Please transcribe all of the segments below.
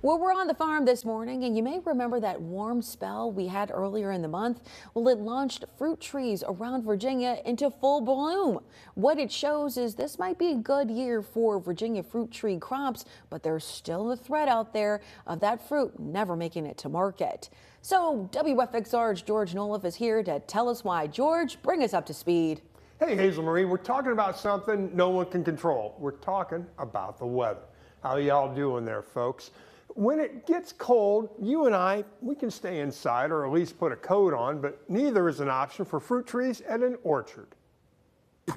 Well, we're on the farm this morning, and you may remember that warm spell we had earlier in the month. Well, it launched fruit trees around Virginia into full bloom. What it shows is this might be a good year for Virginia fruit tree crops, but there's still a threat out there of that fruit never making it to market. So WFXR's George Noliff is here to tell us why. George, bring us up to speed. Hey, Hazel Marie, we're talking about something no one can control. We're talking about the weather. How y'all doing there, folks? When it gets cold, you and I, we can stay inside or at least put a coat on, but neither is an option for fruit trees at an orchard.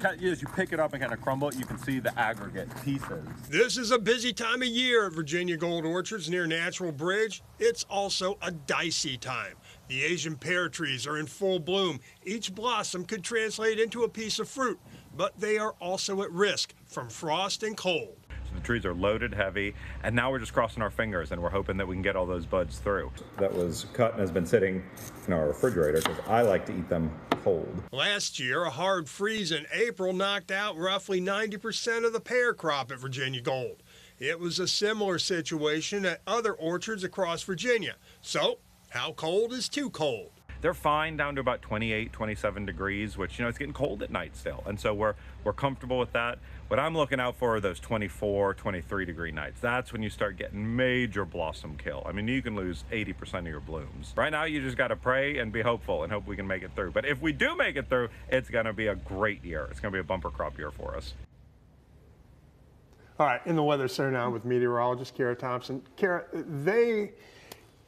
As you pick it up and kind of crumble it, you can see the aggregate pieces. This is a busy time of year at Virginia Gold Orchards near Natural Bridge. It's also a dicey time. The Asian pear trees are in full bloom. Each blossom could translate into a piece of fruit, but they are also at risk from frost and cold. So the trees are loaded heavy, and now we're just crossing our fingers and we're hoping that we can get all those buds through. That was cut and has been sitting in our refrigerator because I like to eat them cold. Last year, a hard freeze in April knocked out roughly 90% of the pear crop at Virginia Gold. It was a similar situation at other orchards across Virginia. So, how cold is too cold? They're fine down to about 28, 27 degrees, which, it's getting cold at night still. And so we're comfortable with that. What I'm looking out for are those 24, 23 degree nights. That's when you start getting major blossom kill. I mean, you can lose 80% of your blooms. Right now, you just got to pray and be hopeful and hope we can make it through. But if we do make it through, it's going to be a great year. It's going to be a bumper crop year for us. All right, in the Weather Center now with meteorologist Kara Thompson. Kara, they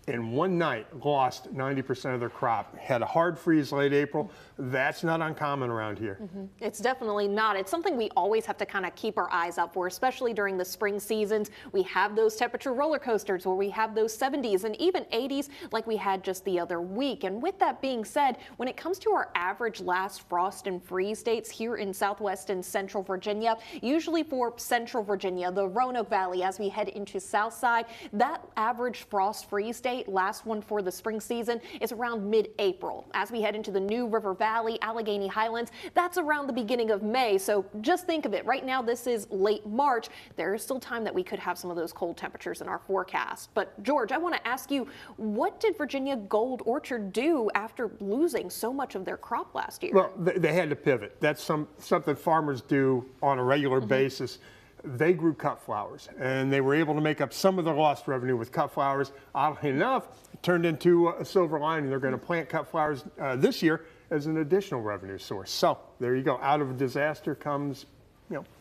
in one night lost 90% of their crop. Had a hard freeze late April. That's not uncommon around here. It's definitely not. It's something we always have to kind of keep our eyes out for, especially during the spring seasons. We have those temperature roller coasters where we have those 70s and even 80s like we had just the other week. And with that being said, when it comes to our average last frost and freeze dates here in Southwest and Central Virginia, usually for Central Virginia, the Roanoke Valley, as we head into Southside, that average frost freeze date, last one for the spring season, is around mid-April. As we head into the New River Valley, Allegheny Highlands, that's around the beginning of May. So just think of it. Right now, this is late March. There is still time that we could have some of those cold temperatures in our forecast. But George, I want to ask you, what did Virginia Gold Orchard do after losing so much of their crop last year? Well, they had to pivot. That's something farmers do on a regular basis. They grew cut flowers, and they were able to make up some of their lost revenue with cut flowers. Oddly enough, it turned into a silver lining. They're going to plant cut flowers this year as an additional revenue source. So there you go. Out of a disaster comes,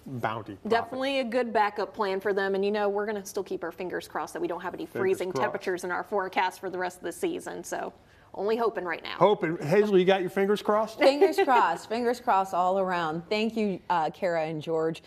bounty. Definitely a good backup plan for them. And, we're going to still keep our fingers crossed that we don't have any freezing temperatures in our forecast for the rest of the season. So only hoping right now. Hoping. Hazel, you got your fingers crossed? Fingers crossed all around. Thank you, Kara and George.